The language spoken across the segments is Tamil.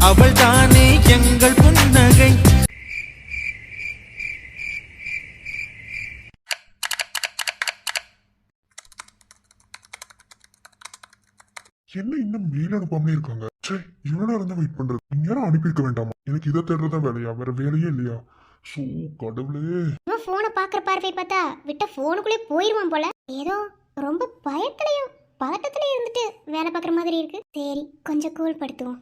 அவள் தானே எங்கள் புன்னகை. என்ன இன்னும் மெயில் அனுப்பாமலே இருக்காங்க? இவ்வளவு நேரம் தான் வெயிட் பண்றது. இந்நேரம் அனுப்பியிருக்க வேண்டாமா? எனக்கு இதை தேடுறதா வேலையா? வேற வேலையே இல்லையா? சோ கடவுளே. போனை பாக்குற பார்வை பார்த்தா விட்ட போனுக்குள்ளே போயிருவான் போல. ஏதோ ரொம்ப பயத்திலையும் பதட்டத்திலையும் இருந்துட்டு வேலை பார்க்குற மாதிரி இருக்கு. சரி கொஞ்சம் கூல் படுத்துவோம்.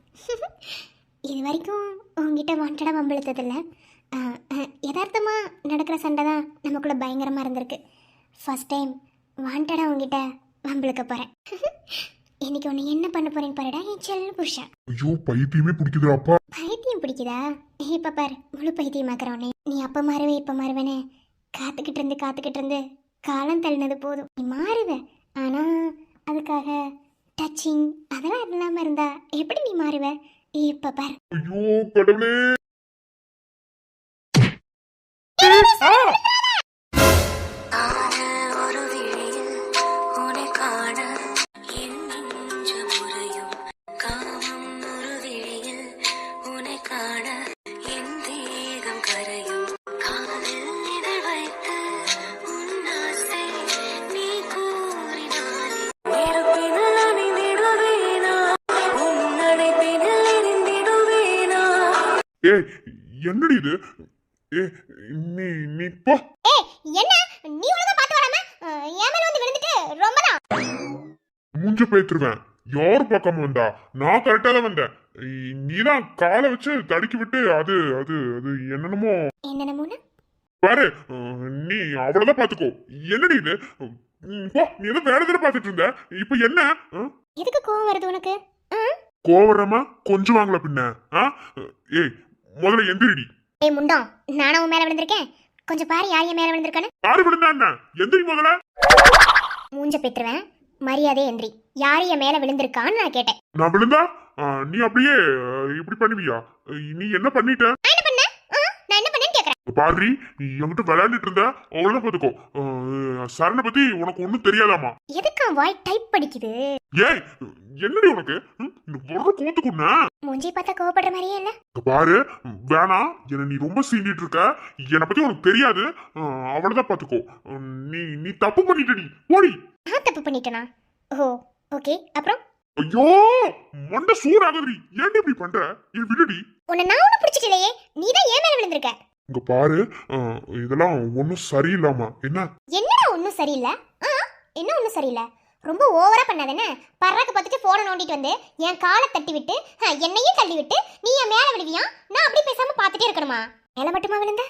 இது வரைக்கும் உங்ககிட்ட வாண்டடா வம்பிழுத்ததில்ல. யதார்த்தமா நடக்கிற சண்டை தான் நமக்குள்ள பயங்கரமா இருந்திருக்கு. ஃபர்ஸ்ட் டைம் வாண்டடா உங்ககிட்ட வம்பிழுக்க போறேன். இன்னைக்கு உன்னை என்ன பண்ண போறேன்னு பாருடா என் செல்ல புருஷா. ஐயோ பைத்தியமே பிடிக்குதுடாப்பா. பைத்தியம் பிடிக்குதா? இப்ப பாரு முழு பைத்தியமாக்குற உன்னை. நீ அப்ப மாறுவே இப்ப மாறுவேன்னு காத்துக்கிட்டு இருந்து காலம் தள்ளினது போதும். நீ மாறுவ, ஆனா அதுக்காக டச்சிங் அதெல்லாம் இல்லாம இருந்தா எப்படி நீ மாறுவ? இப்ப பாரு. ஐயோ கடவுளே. ஏய் என்னடி இது? நீ நீ போ. என்ன நீ ஒழுங்கா பாத்து வராம என் மேல வந்து விழுந்துட்டு ரொம்பதான் மூஞ்ச பேத்துருவேன். யாரு பார்க்காம வந்தா? நான் கரெக்டா தான் வந்தேன். நீதான் காலை வச்சு தடுக்கி விட்டு அது அது அது என்னென்னமோ பாரு. நீ அவ்வளவுதான் பாத்துக்கோ. என்னடி இது? போ. நீ ஏதோ வேற எதிர பாத்துட்டு இருந்த. இப்ப என்ன? எதுக்கு கோவம் வருது உனக்கு? கோவரமா கொஞ்சம் வாங்கல பின்ன. ஏய் முதல்ல எந்திரிடி. ஏய் முண்டம், நானும் உன் மேல விழுந்திருக்கேன். கொஞ்சம் பாரு யார் என் மேல விழுந்திருக்கானு. யாரு விழுந்தா என்ன? எந்திரி முதல்ல. மூஞ்ச பெற்றுவேன். மரியாதை எந்திரி. யார் என் மேல விழுந்திருக்கான்னு நான் கேட்டேன். நான் விழுந்தா நீ அப்படியே இப்படி பண்ணுவியா? நீ என்ன பண்ணிட்ட? நான் என்ன பண்ணேன்? நான் என்ன பண்ணேன்னு கேக்குறேன். பாரு நீ என்கிட்ட விளையாண்டுட்டு இருந்த. அவ்வளவுதான் பாத்துக்கோ. சரணை பத்தி உனக்கு ஒண்ணும் தெரியாதாமா? எதுக்கு வாய் டைப் படிக்குது? ஏய் என்னடி உனக்கு ஒரு கோத்துக்குன்னா? மூஞ்சி பார்த்தா கோவப்படுற மாதிரியே இல்ல. பாரு வேணாம். என்ன நீ ரொம்ப சீண்டிட்டு இருக்க. என்னை பத்தி உனக்கு தெரியாது. அவ்வளவுதான் பாத்துக்கோ. நீ நீ தப்பு பண்ணிட்டடி. ஓடி. நான் தப்பு பண்ணிட்டேனா? ஓ ஓகே. அப்புறம் ஐயோ மண்ட சூடாகுதுடி. ஏன்டி இப்படி பண்ற? ஏன் விடுடி. உன்னை நான் ஒன்னும் பிடிச்சிக்கலையே. நீ தான் ஏன் மேல விழுந்திருக்க. இங்க பாரு இதெல்லாம் ஒன்னும் சரியில்லாமா? என்னடா ஒன்னும் சரியில்லை? என்ன ஒன்னும் சரியில்லை? ரொம்ப ஓவரா பண்ணாதானே? பர்றாக்கு பார்த்துட்டு போனை நோண்டிட்டு வந்து என் காலை தட்டி விட்டு என்னையும் தள்ளி விட்டு நீ என் மேல விழுவியா? நான் அப்படி பேசாம பார்த்துட்டே இருக்கணுமா? மேல மட்டுமா விழுந்த?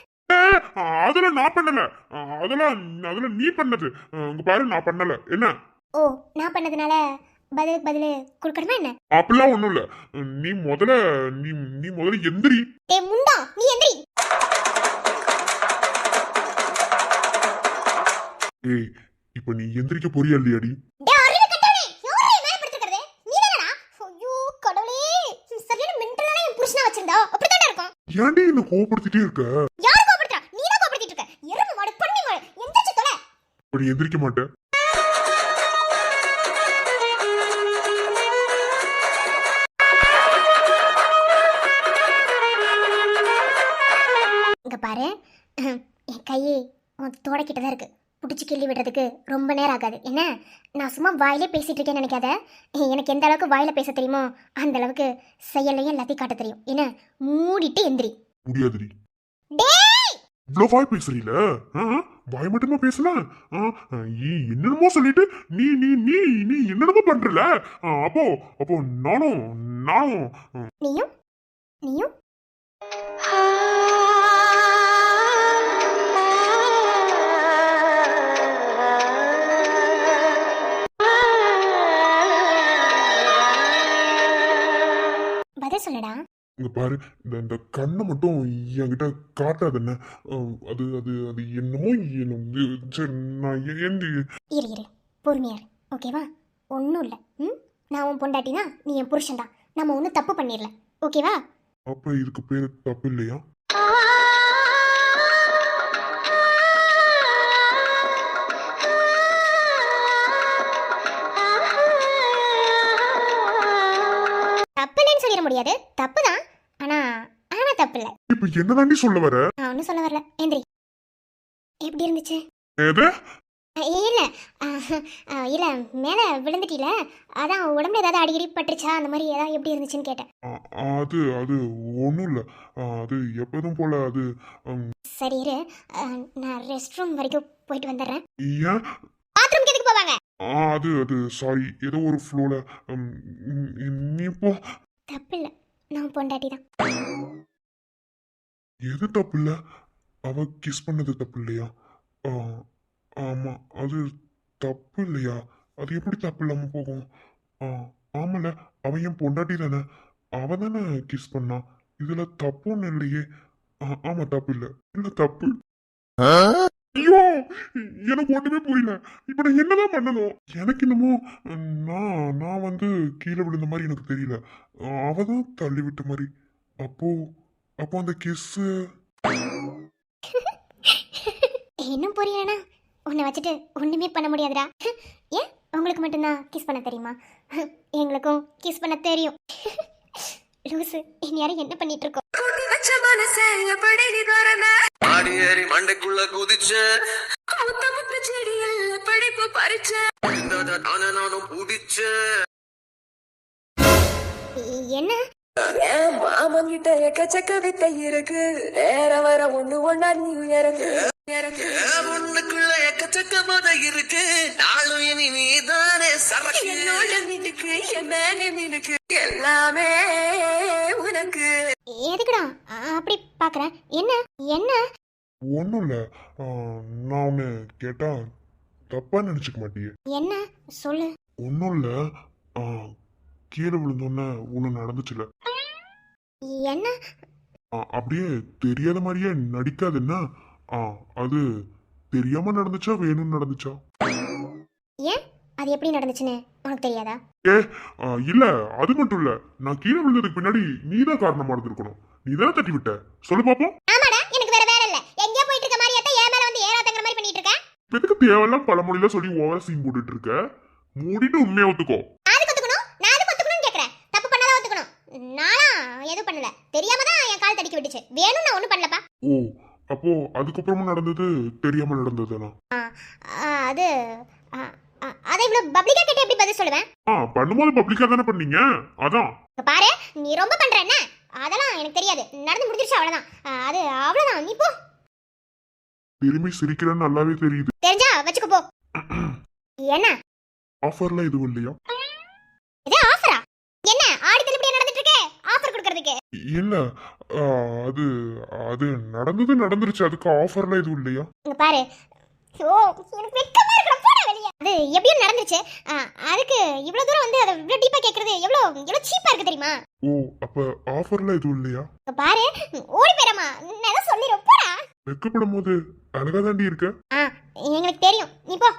அதெல்லாம் நான் பண்ணல. அதெல்லாம் நீ பண்ணது. இங்க பாரு நான் பண்ணல. என்ன? ஓ நான் பண்ணதுனால பதில் கொடுக்கணுமா என்ன? அப்படிலாம் ஒண்ணும் இல்ல. நீ முதல்ல எந்திரி. ஏய் முண்டா நீ எந்திரி. ஏய் இப்போ நீ எந்திரிக்க போறியா இல்லையாடி? டேய் அறிவு கட்டவனே, யாரே மேல படுத்துக்கறதே? நீ தானடா? ஐயோ கடவுளே, சரியான மென்டலான என் புருஷனா வச்சிருந்தா அப்படிதான் இருக்கும். ஏன்டி என்ன கோவப்படுத்திட்டே இருக்க? யார் கோவப்படுறா? நீ தான் கோவப்படுத்திட்டு இருக்க. எருமை மாடு பண்ணி மாடு எந்திரிச்சு தொலை. அப்படி எந்திரிக்க மாட்டே. இங்க பாரு, என் கையே உன் தோடக்கிட்ட தான் இருக்கு. பிடிச்சி கிள்ளி விடுறதுக்கு ரொம்ப நேரம் ஆகாது. என்ன நான் சும்மா வாயிலே பேசிட்டு இருக்கேன்னு நினைக்காத. எனக்கு எந்த அளவுக்கு வாயில பேச தெரியுமோ அந்த அளவுக்கு செயலையும் எல்லாத்தையும் காட்ட தெரியும். என்ன மூடிட்டு எந்திரி. முடியாதுடி. டேய் இவ்வளவு வாய் பேசுறீல? வாய் மட்டுமா பேசல? என்னென்னமோ சொல்லிட்டு நீ நீ நீ நீ என்னென்னமோ பண்றல. அப்போ அப்போ நானும் நீயும் நீயும் பதில் சொல்லடா. இங்க பாரு இந்த கண்ணை மட்டும் என்கிட்ட காட்டாது. என்ன அது அது அது என்னமோ நான் இரு பொறுமையாரு. ஓகேவா? ஒன்றும் இல்லை. நான் உன் பொண்டாட்டி தான், நீ என் புருஷன் தான். நம்ம ஒன்றும் தப்பு பண்ணிடல. ஓகேவா? அப்ப இதுக்கு பேரு தப்பு இல்லையா? தப்பு இல்லைன்னு சொல்லிட முடியாது. தப்பு தான். இல்ல. இப்ப என்னதாண்டி சொல்ல வர? நான் ஒன்னும் சொல்ல வரல. எந்திரி. எப்படி இருந்துச்சு? எது? இல்ல இல்ல மேல விழுந்துட்டீல, அதான் உடம்புல ஏதாவது அடிக்கடி பட்டுருச்சா அந்த மாதிரி ஏதாவது எப்படி இருந்துச்சுன்னு கேட்டேன். அது அது ஒண்ணும் இல்ல. அது எப்போதும் போல அது. சரி இரு, நான் ரெஸ்ட் ரூம் வரைக்கும் போயிட்டு வந்துடுறேன். ஏன்? பாத்ரூம்க்கு எதுக்கு போவாங்க? அது அது சாரி, ஏதோ ஒரு ஃப்ளோல. நீ போ. தப்பு இல்ல, நான் பொண்டாட்டி தான். எது தப்பு இல்ல? அவ கிஸ் பண்ணது தப்பு இல்லையா? ஆ, ஆமா, அது தப்பு இல்லையா? அது எப்படி தப்பு இல்லாம போகும்? ஆ, ஆமால, அவன் என் பொண்டாட்டி தானே, அவ தானே கிஸ் பண்ணா. இதுல தப்பு ஒண்ணு இல்லையே. ஆமா, தப்பு இல்ல. இல்ல தப்பு. ஐயோ, எனக்கு ஒண்ணுமே புரியல. இப்ப நான் என்னதான் பண்ணணும்? எனக்கு என்னமோ நான் நான் வந்து கீழே விழுந்த மாதிரி எனக்கு தெரியல. அவதான் தள்ளி விட்ட மாதிரி. அப்போ அப்போ அந்த கிஸ். இன்னும் புரியலனா உன்னை வச்சுட்டு ஒண்ணுமே பண்ண முடியாதுடா. ஏன் உங்களுக்கு மட்டும்தான் கிஸ் பண்ண தெரியுமா? எங்களுக்கும் கிஸ் பண்ண தெரியும். லூசு, இனி யாரும் என்ன பண்ணிட்டு இருக்கோம்? ஆடி ஏறி மண்டைக்குள்ள குதிச்ச படிப்பு பறிச்ச நானும் புடிச்ச என்ன? மாமன் கிட்ட எக்கச்சக்க வித்தை இருக்கு, நேர வர ஒண்ணு ஒண்ணா நீ இறங்கு. ஒண்ணுக்குள்ள எக்கச்சக்க மத இருக்கு, நாளும் இனி நீதானே சரக்கு. என்னோட மினுக்கு என் மேல மினுக்கு எல்லாமே உனக்கு. எதுக்குடா அப்படி பாக்குறேன்? என்ன என்ன? ஒன்றும் இல்லை. நான் ஒன்று கேட்டா தப்பா நினச்சிக்க மாட்டியே? என்ன சொல்லு. ஒன்றும் இல்லை. கீழே விழுந்தோன்னே ஒன்று நடந்துச்சுல. என்ன? அப்படியே தெரியாத மாதிரியே நடிக்காதுன்னா. அது தெரியாம நடந்துச்சா வேணும்னு நடந்துச்சா? ஏன் அது எப்படி நடந்துச்சுன்னு உனக்கு தெரியாதா? ஏ, இல்ல, அது மட்டும் இல்ல. நான் கீழே விழுந்ததுக்கு பின்னாடி நீதான் காரணமா இருந்திருக்கணும். நீதான் தட்டி விட்ட. சொல்லு பாப்போம். ஆமாடா, எனக்கு வேற வேலை இல்ல. எங்கேயோ போயிட்டு இருக்க மாதிரி ஏத்த ஏன் மேல வந்து ஏறாதங்கிற மாதிரி பண்ணிட்டு இருக்க. எதுக்கு தேவையெல்லாம் பழமொழியில சொல்லி ஓவரா சீன் போட்டுட்டு இருக்க? மூடிட்டு உண்மையா ஒத்துக்கோ. அதுக்கு ஒத்துக்கணும், நான் அதுக்கு ஒத்துக்கணும்னு கேக்குறேன். தப்பு பண்ணாத ஒத்துக்கணும். நானா எதுவும் பண்ணல, தெரியாம தான் என் கால் தடிக்கி விட்டுச்சு. வேணும் நான் ஒண்ணும் பண்ணலப்பா. ஓ, அப்போ அதுக்கப்புறமும் நடந்தது தெரியாம நடந்ததுனா? அது அதை இவ்வளவு பப்ளிக்கா கேட்டு எப்படி பதில் சொல்லுவேன்? பண்ணும்போது பப்ளிக்கா தானே பண்ணீங்க, அதான். பாரு, நீ ரொம்ப பண்ற என்ன? அதெல்லாம் எனக்கு தெரியாது. நடந்து முடிஞ்சிருச்சு, அவ்வளவுதான். அது அவ்வளவுதான். நீ போ. திரும்பி சிரிக்கிறேன்னு நல்லாவே தெரியுது. தெரிஞ்சா வச்சுக்க போ. என்ன ஆஃபர்லாம் எதுவும் இல்லையா? இது ஆஃபரா? என்ன ஆடி தள்ளுபடி நடந்துட்டு இருக்கே ஆஃபர் கொடுக்கிறதுக்கு? இல்ல, அது அது நடந்துருச்சு. அதுக்கு ஆஃபர்லாம் எதுவும் இல்லையா? இங்க பாரு. ஓ, எனக்கு வெக்கமா இருக்கு. போடா வெளிய. அது எப்படியும் நடந்துச்சு. அதுக்கு இவ்வளவு தூரம் வந்து அத இவ்வளவு டீப்பா கேக்குறது எவ்வளவு சீப்பா இருக்கு தெரியுமா? ஓ, அப்ப ஆஃபர்லாம் எதுவும் இல்லையா? இங்க பாரு, ஓடி போறமா. நான் ஏதோ சொல்லிரோம். போடா. வெக்கப்படும் போது அழகா தாண்டி இருக்க. எங்களுக்கு தெரியும். நீ போ.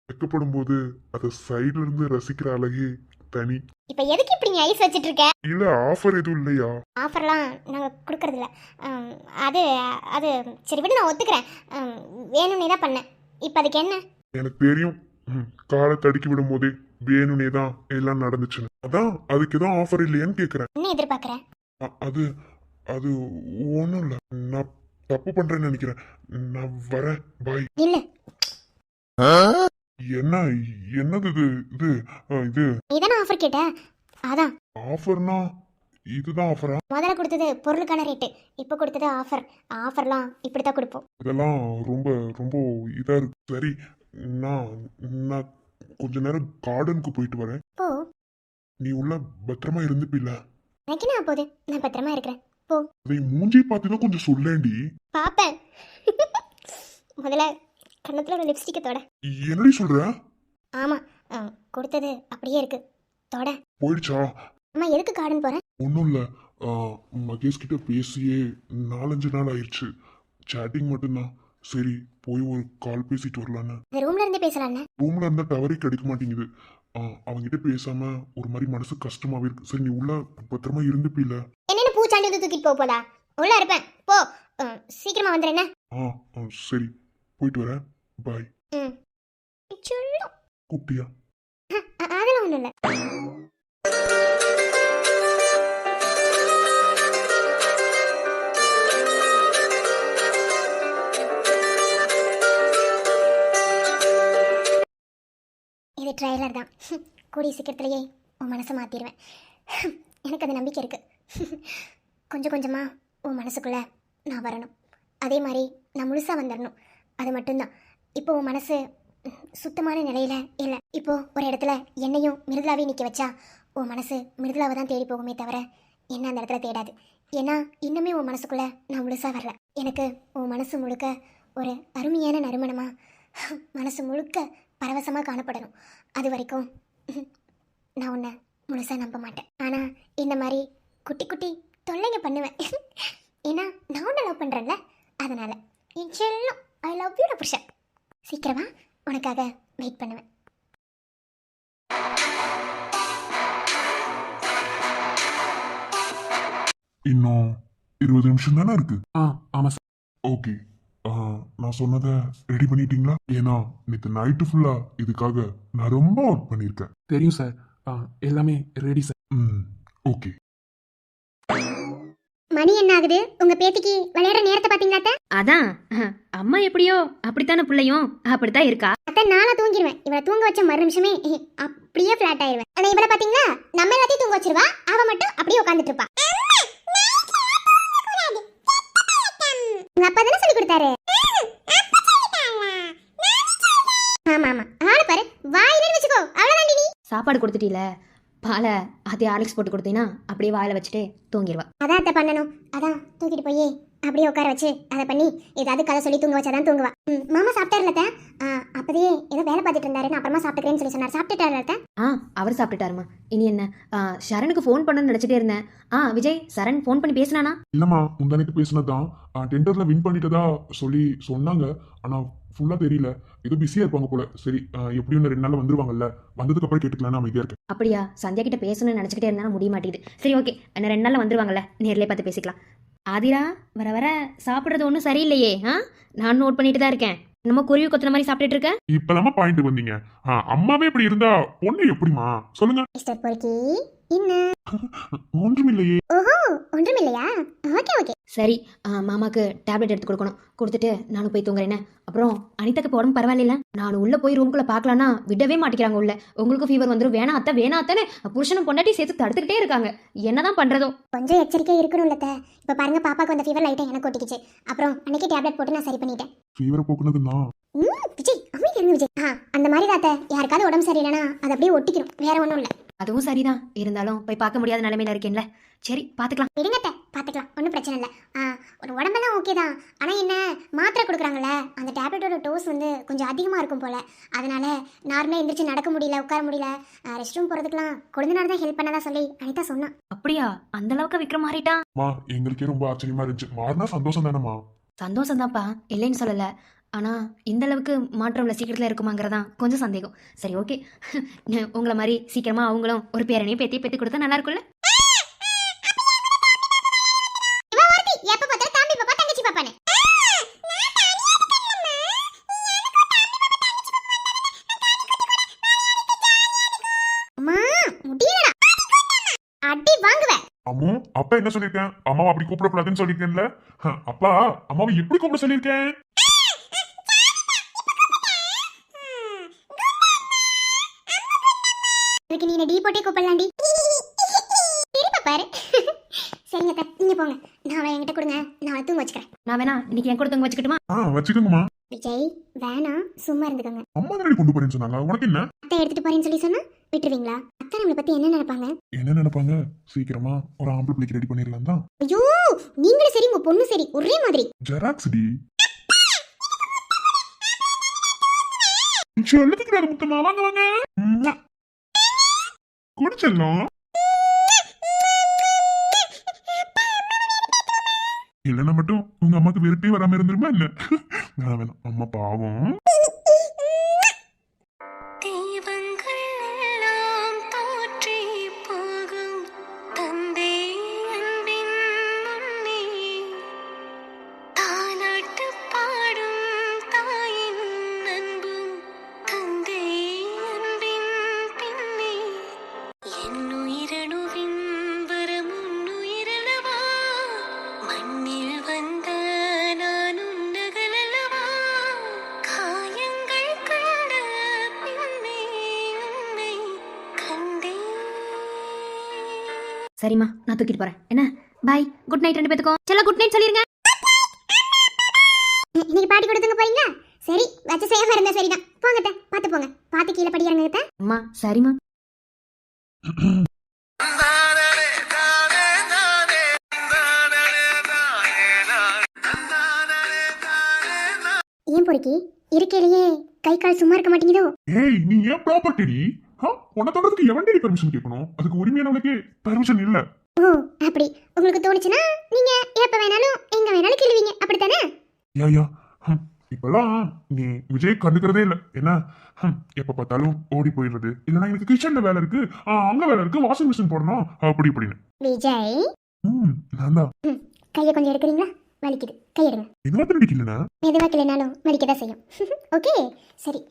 வெக்கப்படும் போது அத சைடுல இருந்து ரசிக்கிற அழகே தனி. இப்ப எதுக்கு இப்படி நீ ஐஸ் வச்சிட்டு இருக்க? இல்ல, ஆஃபர் எதுவும் இல்லையா? ஆஃபர்லாம் நாங்க கொடுக்கறது இல்ல. அது அது சரி விடு, நான் ஒத்துக்கிறேன். வேணும்னே தான் பண்ணேன். இப்ப அதுக்கு என்ன? எனக்கு தெரியும். காலை தடுக்கி விடும் போதே வேணும்னே தான் எல்லாம் நடந்துச்சுன்னு. அதான் அதுக்கு எதுவும் ஆஃபர் இல்லையான்னு கேக்குறேன். என்ன எதிர்பார்க்கற? அது அது ஒண்ணும் இல்ல. நான் தப்பு பண்றேன்னு நினைக்கிறேன். நான் வரேன். பாய். இல்ல. என்னது இது? இது இது நீதானே ஆஃபர் கேட்ட, அதான். ஆஃபர்னா இதுதான் ஆஃபரா? முதல்ல கொடுத்தது பொருளுக்கான ரேட்டு, இப்போ கொடுத்தது ஆஃபர். ஆஃபர்லாம் இப்படித்தான் கொடுப்போம். இதெல்லாம் ரொம்ப ரொம்ப இதா இருக்கு. சரி, நான் நான் கொஞ்ச நேரம் கார்டனுக்கு போயிட்டு வரேன். போ. நீ உள்ள பத்திரமா இருந்துப்பில்ல? எனக்கு என்ன போகுது, நான் பத்திரமா இருக்கிறேன். போ. அதை மூஞ்சி பார்த்துதான் கொஞ்சம் சொல்லேண்டி. பாப்பேன். முதல்ல கண்ணத்துல ஒரு லிப்ஸ்டிக்கை தொட. என்னடி சொல்ற? ஆமா, கொடுத்தது அப்படியே இருக்கு, தொட. போயிடுச்சா? அம்மா எதுக்கு கார்டன் போறேன்? ஒன்றும் இல்லை. மகேஷ் கிட்ட பேசியே 4-5 நாள் ஆயிடுச்சு. சேட்டிங் மட்டும்தான். சரி, போய் ஒரு கால் பேசிட்டு வரலான்னு. இந்த ரூம்ல இருந்து பேசலான்னு. ரூம்ல இருந்தா டவரே கிடைக்க மாட்டேங்குது. அவங்கிட்ட பேசாம ஒரு மாதிரி மனசு கஷ்டமாவே இருக்கு. சரி, நீ உள்ள பத்திரமா இருந்துப்பில்ல? என்னென்ன பூச்சாண்டி வந்து தூக்கிட்டு போதா? உள்ள இருப்பேன், போ. சீக்கிரமா வந்துடுறேன் என்ன? சரி, போயிட்டு வரேன். பாய். கூப்பிட்டியா? அதெல்லாம் ஒண்ணும் இல்லை. இது ட்ரைலர் தான். கூடிய சீக்கிரத்திலேயே உன் மனசை மாற்றிடுவேன். எனக்கு அந்த நம்பிக்கை இருக்குது. கொஞ்சம் கொஞ்சமாக உன் மனசுக்குள்ளே நான் வரணும். அதே மாதிரி நான் முழுசாக வந்துடணும். அது மட்டும்தான். இப்போ உன் மனசு சுத்தமான நிலையில் இல்லை. இப்போது ஒரு இடத்துல என்னையும் மிருதுலாவையும் நிற்க வச்சா உன் மனசு மிருதுலாவை தான் தேடி போகுமே தவிர என்ன அந்த இடத்துல தேடாது. ஏன்னா இன்னுமே உன் மனசுக்குள்ளே நான் முழுசாக வரல. எனக்கு உன் மனசு முழுக்க ஒரு அருமையான நறுமணமாக மனசு முழுக்க பரவசமாக காணப்படணும். அது வரைக்கும் நான் உன்னை முழுசாக நம்ப மாட்டேன். ஆனால் இந்த மாதிரி குட்டி குட்டி தொல்லைங்க பண்ணுவேன். ஏன்னா நான் உன்னை லவ் பண்ணுறேன்ல, அதனால் என் செல்லம் ஐ லவ் யூ புருஷன். சீக்கிரமா உனக்காக வெயிட் பண்ணுவேன். இன்னும் 20 நிமிஷம் தானே இருக்கு. ஆமா சார். ஓகே, நான் சொன்னதை ரெடி பண்ணிட்டீங்களா? ஏன்னா நேற்று நைட்டு ஃபுல்லா இதுக்காக நான் ரொம்ப ஒர்க் பண்ணியிருக்கேன். தெரியும் சார். எல்லாமே ரெடி சார். ஓகே. மணி என்ன ஆகுது? உங்க பேத்திக்கு விளையாடுற நேரத்தை பாத்தீங்களா அத்தை? அதான் அம்மா எப்படியோ அப்படித்தானே பிள்ளையும் அப்படித்தான் இருக்கா. அத்தை நானா தூங்கிடுவேன். இவளை தூங்க வச்ச மறு நிமிஷமே அப்படியே ஃபிளாட் ஆயிருவேன். ஆனா இவளை பாத்தீங்களா, நம்ம எல்லாத்தையும் தூங்க வச்சிருவா, அவ மட்டும் அப்படியே உட்காந்துட்டு இருப்பா. உங்க அப்பா தானே சொல்லி கொடுத்தாரு. ஆமா ஆமா, ஆளு பாரு, வாயிலே வச்சுக்கோ, அவ்வளவுதான். நீ சாப்பாடு கொடுத்துட்டீல, பாலை அதே ஆலிக்ஸ் போட்டு கொடுத்தீங்கன்னா அப்படியே வாயில வச்சுட்டு தூங்கிடுவா. அதான் அத்தை பண்ணணும். அதான் தூக்கிட்டு போய் அப்படியே உட்கார வச்சு அதை பண்ணி ஏதாவது கதை சொல்லி தூங்க வச்சாதான் தூங்குவா. மாமா சாப்பிட்டாருல? அப்பதே ஏதோ வேலை பார்த்துட்டு இருந்தாரு, நான் அப்புறமா சாப்பிட்டுக்கிறேன்னு சொல்லி சொன்னார். சாப்பிட்டுட்டாரு? அவர் சாப்பிட்டுட்டாருமா. இனி என்ன, சரணுக்கு ஃபோன் பண்ணணும்னு நினைச்சிட்டே இருந்தேன். விஜய், சரண் ஃபோன் பண்ணி பேசினானா? இல்லம்மா, முந்தானிக்கு பேசினதான். டெண்டர்ல வின் பண்ணிட்டதா சொல்லி சொன்னாங்க. ஆனா ஃபுல்லா தெரியல, ஏதோ பிஸியா இருப்பாங்க போல. சரி, எப்படியும் 2 நாள்ல வந்துருவாங்கல்ல, வந்ததுக்கு அப்புறம் கேட்டுக்கலாம்னு அமைதியா இருக்கேன். அப்படியா? சந்தியா கிட்ட பேசணும்னு நினைச்சிட்டே இருந்தாலும் முடிய மாட்டேங்குது. சரி ஓகே, இன்னும் 2 நாள்ல வந்துருவாங்கல்ல, நேர்லயே பார்த்து பேசிக்கலாம். ஆதிரா, வர வர சாப்பிட்றது ஒன்றும் சரியில்லையே. நான் நோட் பண்ணிட்டு தான் இருக்கேன். நம்ம குருவி கொத்துன மாதிரி சாப்பிட்டுட்டு இருக்க. இப்பதான் பாயிண்ட் வந்தீங்க. அம்மாவே இப்படி இருந்தா பொண்ணு எப்படிமா சொல்லுங்க. மிஸ்டர் பொறுக்கி, என்ன ஒன்றுமில்லையே. ஓஹோ, ஒன்றுமில்லையா? Okay okay. சரி, மாமாக்கு டேப்லெட் எடுத்து கொடுக்கணும். கொடுத்துட்டு நானும் போய் தூங்குறேன்னு. அப்புறம் அனிதாக்கு இப்போ உடம்பு பரவாயில்ல. நான் உள்ள போய் ரூம்குள்ள பார்க்கலான்னா விடவே மாட்டேங்கிறாங்க. உள்ள உங்களுக்கு ஃபீவர் வந்துடும், வேணா அத்தை வேணா அத்தனை புருஷனும் பொண்டாட்டி சேர்த்து தடுத்துக்கிட்டே இருக்காங்க. என்னதான் பண்றதோ. கொஞ்சம் எச்சரிக்கையா இருக்கணும்ல. இப்ப பாருங்க, பாப்பாக்கு வந்த ஃபீவர் லைட்டா எனக்கு ஒட்டிக்கிச்சு. அப்புறம் அன்னைக்கு டேப்லெட் போட்டு நான் சரி பண்ணிட்டேன். ஃபீவரை போக்குனதுன்னா விஜய், அமைதியா இருங்க விஜய். அந்த மாதிரி தாத்த, யாருக்காவது உடம்பு சரியில்லைன்னா அது அப்படியே ஒட்டிக்கணும், வேற ஒன்றும் இல்லை. அதுவும் சரிதான். இருந்தாலும் போய் பார்க்க முடியாத நிலைமையில இருக்கேன்ல. சரி, பார்த்துக்கலாம். விடுங்கத்த, பார்த்துக்கலாம், ஒன்றும் பிரச்சனை இல்லை. ஒரு உடம்பெல்லாம் ஓகே தான். ஆனால் என்ன, மாத்திரை கொடுக்குறாங்கல்ல, அந்த டேப்லெட்டோட டோஸ் வந்து கொஞ்சம் அதிகமாக இருக்கும் போல. அதனால நார்மலாக எந்திரிச்சு நடக்க முடியல, உட்கார முடியல, ரெஸ்ட் ரூம் போகிறதுக்குலாம் கொழுந்தனார் தான் ஹெல்ப் பண்ணதா சொல்லி அனிதா சொன்னான். அப்படியா? அந்த அளவுக்கு விக்ரம் மாறிட்டான்? எங்களுக்கே ரொம்ப ஆச்சரியமா இருந்துச்சு. மாறினா சந்தோஷம் தானேமா? சந்தோஷம் தான்ப்பா, இல்லைன்னு சொல்லல. ஆனா இந்த அளவுக்கு மாற்றம் சீக்கிரத்துல இருக்குமாங்கிறதான் கொஞ்சம் சந்தேகம். சரி ஓகே, உங்களை மாதிரி சீக்கிரமா அவங்களும் ஒரு பேரனையும் பேத்தி பேத்தி கொடுத்தா நல்லா இருக்கும்ல. எப்ப பார்த்தா தம்பி பாப்பா தங்கச்சி பாப்பானே. அம்மா முடியலடா, அடி வாங்குவேன். அம்மு, அப்பா என்ன சொல்லிருக்கேன்? அம்மாவை அப்படி கூப்பிடக்கூடாதுன்னு சொல்லிருக்கேன்ல. அப்பா, அம்மாவை எப்படி கூப்பிட சொல்லிருக்கேன்? இதுக்கு நீ டி போட்டே கூப்பிடலாம்டி. திரும்ப பாரு. சரிங்க அத்தை, நீங்க போங்க. நான் அவளை என்கிட்ட கொடுங்க, நான் அவளை தூங்க வச்சுக்கிறேன். நான் வேணா இன்னைக்கு என் கொடுத்தவங்க வச்சுக்கிட்டுமா? வச்சுக்கோங்கம்மா. விஜய், வேணாம், சும்மா இருந்துக்கோங்க. அம்மா தானே கொண்டு போறேன்னு சொன்னாங்க, உனக்கு என்ன? அத்தை எடுத்துட்டு போறேன்னு சொல்லி சொன்னா விட்டுருவீங்களா? அத்தை நம்மளை பத்தி என்ன நினைப்பாங்க? என்ன நினைப்பாங்க? சீக்கிரமா ஒரு ஆம்பளை பிள்ளைக்கு ரெடி பண்ணிடலாம் தான். ஐயோ, நீங்களும் சரி உங்க பொண்ணு சரி ஒரே மாதிரி. Xerox D. சொல்லுதுக்கு முத்தமா, வாங்க வாங்க. குடிச்சிடலாம். இல்லைன்னா மட்டும் உங்க அம்மாக்கு விரட்டே வராம இருந்துருமா என்ன? வேணாம் வேணாம், அம்மா பாவம். மண்ணில் வந்த நான் உன்னகலவா காய சரிம்மா நான் தூக்கிட்டு போறேன் என்ன பாய் குட் நைட் ரெண்டு பேத்துக்கும் செல்ல குட் நைட் சொல்லிருங்க இன்னைக்கு பாட்டி கொடுத்துங்க போறீங்க சரி வச்சு செய்யாம இருந்தா சரிதான் போங்கட்ட பார்த்து போங்க பார்த்து கீழே படி இறங்குங்க அம்மா சரிம்மா தானே, தானே, தானே, தானே, தானே, தானே. ஏன் பொறுக்கி இருக்கையிலேயே கை கால் சும்மா இருக்க மாட்டேங்குதோ ஏய் நீ ஏன் ப்ராப்பர்ட்டி உன்னை தொடர்றதுக்கு எவன்டி பெர்மிஷன் கேட்கணும் அதுக்கு உரிமையானவனுக்கு பெர்மிஷன் இல்ல ஓ அப்படி உங்களுக்கு தோணுச்சுன்னா நீங்க எப்ப வேணாலும் எங்க வேணாலும் கிள்ளுவீங்க அப்படித்தானே யா இப்பெல்லாம் நீ விஜய் கண்டுக்கிறதே இல்ல என்ன எப்ப பார்த்தாலும் ஓடி போயிடுறது இல்லைன்னா எனக்கு கிச்சன்ல வேலை இருக்கு அங்க வேலை இருக்கு வாஷிங் மிஷின் போடணும் அப்படி இப்படின்னு விஜய் நான் தான் கையை கொஞ்சம் எடுக்கிறீங்களா வலிக்குது கை எடுங்க என்ன அடிக்கலனா மெதுவாக இல்லைனாலும் வலிக்கதான் செய்யும் ஓகே சரி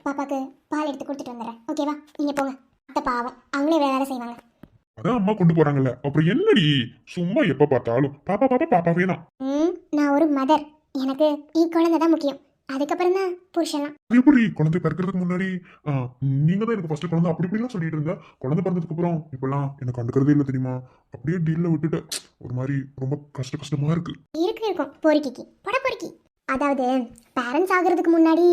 பாப்பாக்கு பால் எடுத்து கொடுத்துட்டு வந்துடுறேன் ஓகேவா நீங்க போங்க அத்தை பாவம் அவங்களே வேலை செய்வாங்க அதான் அம்மா கொண்டு போறாங்கல்ல அப்புறம் என்னடி சும்மா எப்ப பார்த்தாலும் பாப்பா பாப்பா பாப்பா வேணாம் நான் ஒரு மதர் எனக்கு குழந்தை தான் முக்கியம் அதுக்கப்புறம் தான் புருஷன்லாம் அது எப்படி குழந்தை பிறக்கிறதுக்கு முன்னாடி நீங்க தான் எனக்கு ஃபர்ஸ்ட் குழந்தை அப்படி இப்படிலாம் சொல்லிட்டு இருந்தா குழந்தை பிறந்ததுக்கு அப்புறம் இப்பெல்லாம் எனக்கு கண்டுக்கிறதே இல்லை தெரியுமா அப்படியே டீல்ல விட்டுட்டு ஒரு மாதிரி ரொம்ப கஷ்டமா இருக்கு இருக்கும் பொறுக்கிக்கு பட பொறுக்கி அதாவது பேரண்ட்ஸ் ஆகிறதுக்கு முன்னாடி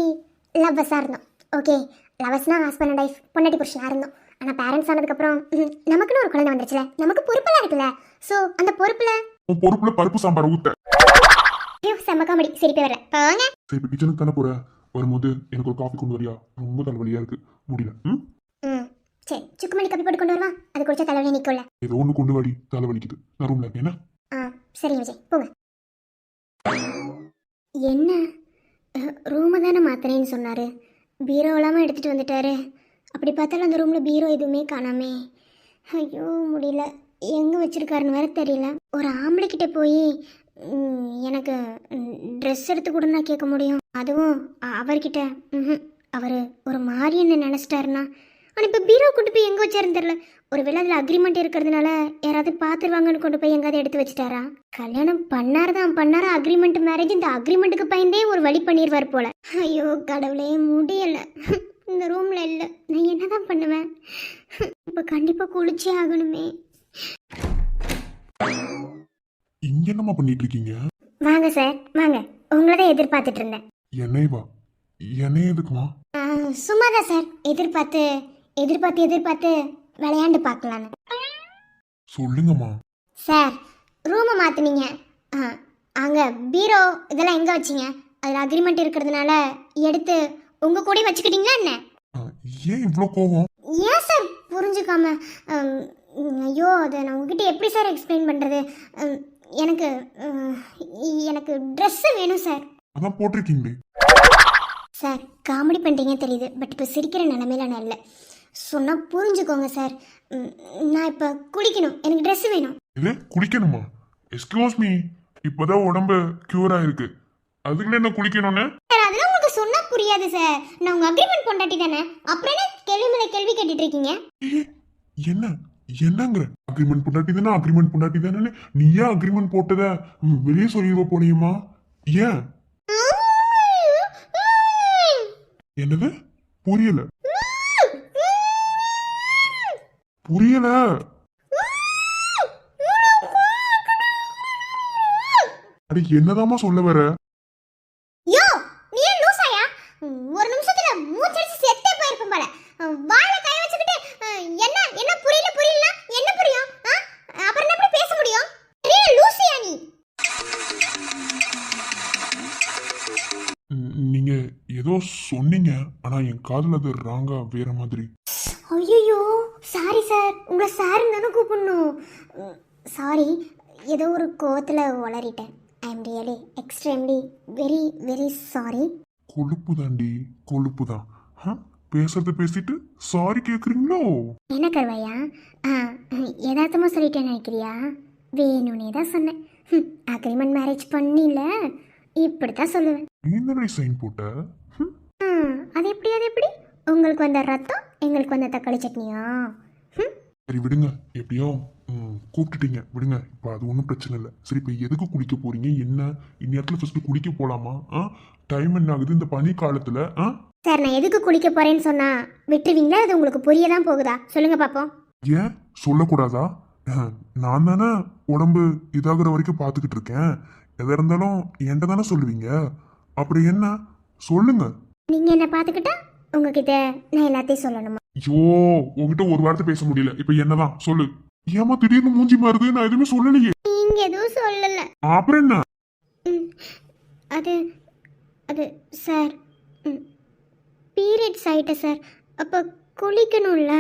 லவ்வஸாக இருந்தோம் ஓகே லவ்வஸ்னா ஹஸ்பண்ட் அண்ட் ஒய்ஃப் பொண்டாட்டி புருஷனாக இருந்தோம் ஆனால் பேரண்ட்ஸ் ஆனதுக்கப்புறம் நமக்குன்னு ஒரு குழந்தை வந்துருச்சுல நமக்கு பொறுப்பெல்லாம் இருக்குல்ல ஸோ அந்த பொறுப்புல பருப்பு சாம்பார் ஊத்த செம்ம காமெடி சிரிப்பே வரல போங்க சரி இப்போ கிச்சனுக்கு தானே போற வரும்போது எனக்கு ஒரு காஃபி கொண்டு வரியா ரொம்ப தலைவலியா இருக்கு முடியல சரி சுக்குமணி காப்பி போட்டு கொண்டு வருவா அது குடிச்சா தலைவலி நிற்கல ஏதோ ஒன்று கொண்டு வாடி தலைவலிக்குது நான் ரூம்ல இருக்கேன் என்ன சரிங்க விஜய் போங்க என்ன ரூமை தானே மாத்திரேன்னு சொன்னாரு பீரோ இல்லாமல் எடுத்துட்டு வந்துட்டாரு அப்படி பார்த்தாலும் அந்த ரூமில் பீரோ எதுவுமே காணாமே ஐயோ முடியல எங்கே வச்சிருக்காருன்னு வேற தெரியல ஒரு ஆம்பளைக்கிட்ட போய் எனக்கு ட்ரெஸ் எடுத்து கூட நான் கேட்க முடியும் அதுவும் அவர்கிட்ட அவர் ஒரு மாதிரி என்ன நினச்சிட்டாருன்னா ஆனால் இப்போ பீரோ கொண்டு போய் எங்கே வச்சாருன்னு தெரியல ஒரு வேளை அதில் அக்ரிமெண்ட் இருக்கிறதுனால யாராவது பார்த்துருவாங்கன்னு கொண்டு போய் எங்காவது எடுத்து வச்சுட்டாரா கல்யாணம் பண்ணாரா அக்ரிமெண்ட் மேரேஜ் இந்த அக்ரிமெண்ட்டுக்கு பயந்தே ஒரு வழி பண்ணிடுவார் போல ஐயோ கடவுளே முடியல இந்த ரூமில் இல்லை நான் என்னதான் பண்ணுவேன் இப்போ கண்டிப்பாக குளிச்சே ஆகணுமே இங்க என்னமா பண்ணிட்டு இருக்கீங்க வாங்க சார் வாங்க உங்களை தான் எதிர்பார்த்துட்டு இருந்தேன் என்னை எதுக்குமா சும்மாதான் சார் எதிர்பார்த்து விளையாண்டு பார்க்கலான்னு சொல்லுங்கம்மா சார் ரூமை மாற்றினீங்க அங்கே பீரோ இதெல்லாம் எங்கே வச்சிங்க அதில் அக்ரிமெண்ட் இருக்கிறதுனால எடுத்து உங்கள் கூட வச்சுக்கிட்டீங்களா என்ன ஏன் இவ்வளோ கோவம் ஏன் சார் புரிஞ்சுக்காம ஐயோ அதை நான் உங்ககிட்ட எப்படி சார் எக்ஸ்பிளைன் பண்ணுறது எனக்கு ட்ரெஸ்ஸு வேணும் சார் அதான் போட்டிருக்கீங்களே சார் காமெடி பண்ணுறீங்க தெரியுது பட் இப்போ சிரிக்கிற நிலமையில நான் இல்லை சொன்னால் புரிஞ்சுக்கோங்க சார் நான் இப்போ குளிக்கணும் எனக்கு ட்ரெஸ் வேணும் இது குளிக்கணுமா எக்ஸ்கியூஸ் மீ இப்போதான் உடம்பு கியூர் ஆயிருக்கு அதுக்குள்ள என்ன குளிக்கணும்னு சார் அதெல்லாம் உங்களுக்கு சொன்னால் புரியாது சார் நான் உங்கள் அக்ரிமெண்ட் பொண்டாட்டி தானே அப்புறம் என்ன கேள்வி மேலே கேள்வி கேட்டுட்டு இருக்கீங்க என்னங்கிற அக்ரிமெண்ட் பொண்டாட்டி தானே நீ ஏன் அக்ரிமெண்ட் போட்டத வெளியே சொல்லிடுவ போனியுமா ஏன் என்னது புரியல அட என்னதாமா சொல்ல வர யோ நீ ஏன் லூசாயா ஒரு நிமிஷத்துல மூச்சடிச்சு செத்தே போயிருப்போம் போல வாயில கை வச்சுக்கிட்டு என்ன புரியல என்ன புரியும் அப்புறம் என்ன எப்படி பேச முடியும் பெரிய லூசியா நீ நீங்க ஏதோ சொன்னீங்க ஆனா என் காதுல அது ராங்கா வேற மாதிரி ஐயோ சாரி சார் உங்களை சாருன்னு தானே கூப்பிடணும் சாரி ஏதோ ஒரு கோவத்தில் உளறிட்டேன் I am really extremely very very sorry கொழுப்பு தான் பேசுறது பேசிட்டு சாரி கேக்குறீங்களோ என்ன கருவையா யதார்த்தமாக சொல்லிட்டேன்னு நினைக்கிறியா வேணும்னே தான் சொன்னேன் அக்ரிமெண்ட் மேரேஜ் பண்ணில இப்படித்தான் சொல்லுவேன் நீ சைன் போட்ட அது எப்படி உங்களுக்கு வந்த ரத்தம் எங்களுக்கு வந்த தக்காளி சட்னியா சரி விடுங்க எப்படியோ கூப்பிட்டுட்டீங்க விடுங்க இப்போ அது ஒன்றும் பிரச்சனை இல்லை சரி இப்போ எதுக்கு குளிக்க போறீங்க என்ன இந்நேரத்தில் ஃபர்ஸ்ட் குளிக்க போலாமா டைம் என்ன ஆகுது இந்த பனி காலத்துல சார் நான் எதுக்கு குளிக்க போறேன்னு சொன்னா விட்டுருவீங்களா அது உங்களுக்கு புரிய தான் போகுதா சொல்லுங்க பாப்போம் ஏன் சொல்லக்கூடாதா நான் தானே உடம்பு இதாகிற வரைக்கும் பார்த்துக்கிட்டு இருக்கேன். எதா இருந்தாலும் என்கிட்ட தானே சொல்லுவீங்க. அப்படி என்ன சொல்லுங்க. நீங்க என்ன பாத்துக்கிட்டா உங்ககிட்ட நான் எல்லாத்தையும் சொல்லணுமா? ஐயோ, உங்ககிட்ட ஒரு வார்த்தை பேச முடியல. இப்ப என்னதான் சொல்லு. ஏமா திடீர்னு மூஞ்சி மாறுது? நான் எதுவுமே சொல்லலையே. நீங்க எதுவும் சொல்லல. அப்புறம் என்ன? ம், அது அது சார், பீரியட்ஸ் ஆயிட்ட சார். அப்போ குளிக்கணும்ல.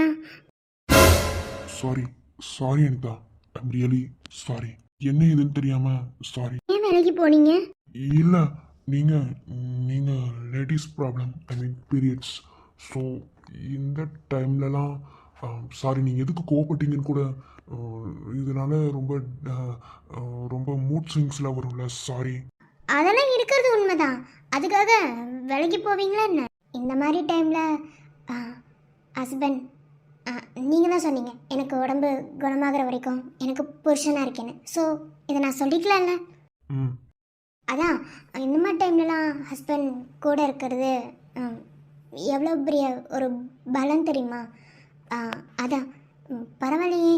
Sorry sorry Anitha, I'm really sorry. என்ன ஏதுன்னு தெரியாம சாரி. ஏன் வேலைக்கு போனீங்க? இல்ல, நீங்க நீங்க லேடிஸ் ப்ராப்ளம், ஐ மீன் பீரியட்ஸ். ஸோ இந்த டைம்லலாம் சாரி. நீங்கள் எதுக்கு கோவப்பட்டீங்கன்னு கூட இதனால ரொம்ப ரொம்ப மூட் ஸ்விங்ஸ்லாம் வரும்ல. சாரி. அதெல்லாம் இருக்கிறது உண்மைதான். அதுக்காக வேலைக்கு போவீங்களா என்ன? இந்த மாதிரி டைமில் ஹஸ்பண்ட், நீங்கள் தான் சொன்னீங்க எனக்கு உடம்பு குணமாகிற வரைக்கும் எனக்கு புருஷனாக இருக்கேன்னு. ஸோ இதை நான் சொல்லிக்கலாம்ல. ம். அதான் இந்த மாதிரி டைம்லலாம் ஹஸ்பண்ட் கூட இருக்கிறது எவ்வளோ பெரிய ஒரு பலம் தெரியுமா? அதான் பரவாயில்லையே.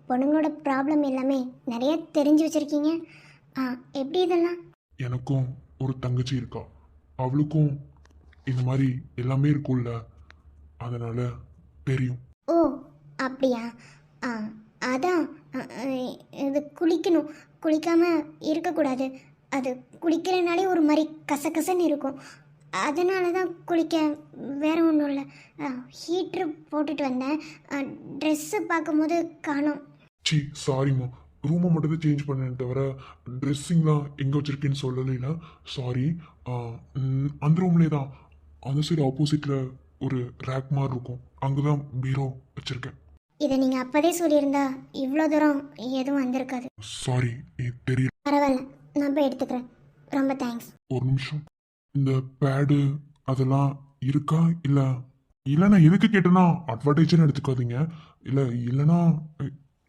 பொண்ணுங்களோட ப்ராப்ளம் எல்லாமே நிறைய தெரிஞ்சு வச்சுருக்கீங்க. எப்படி இதெல்லாம்? எனக்கும் ஒரு தங்கச்சி இருக்கா. அவளுக்கும் இந்த மாதிரி எல்லாமே இருக்கும்ல, அதனால தெரியும். ஓ அப்படியா? அதான் இது குளிக்கணும், குளிக்காமல் இருக்கக்கூடாது. அது குளிக்கிறனாலே ஒரு மாதிரி கசகசன்னு இருக்கும். அதனால தான் குளிக்க, வேற ஒன்றும் இல்லை. ஹீட்ரு போட்டுட்டு வந்தேன். ட்ரெஸ்ஸு பார்க்கும்போது காணோம். சி சாரிம்மா, ரூமை மட்டும் தான் சேஞ்ச் பண்ணேன் தவிர ட்ரெஸ்ஸிங்லாம் எங்கே வச்சுருக்கேன்னு சொல்லலைல. சாரி. அந்த ரூம்லேயே தான், அந்த சைடு ஆப்போசிட்டில் ஒரு ரேக் மாதிரி இருக்கும், அங்கே தான் பீரோ வச்சுருக்கேன். இதை நீங்கள் அப்போதே சொல்லியிருந்தா இவ்வளோ தூரம் எதுவும் வந்திருக்காது. சாரி, தெரியல. பரவாயில்ல, நான் போய் எடுத்துக்கிறேன். ரொம்ப தேங்க்ஸ். ஒரு நிமிஷம். இந்த பேடு அதெல்லாம் இருக்கா? இல்லை இல்லை நான் எதுக்கு கேட்டேன்னா அட்வான்டேஜ்னு எடுத்துக்காதீங்க. இல்லை இல்லைன்னா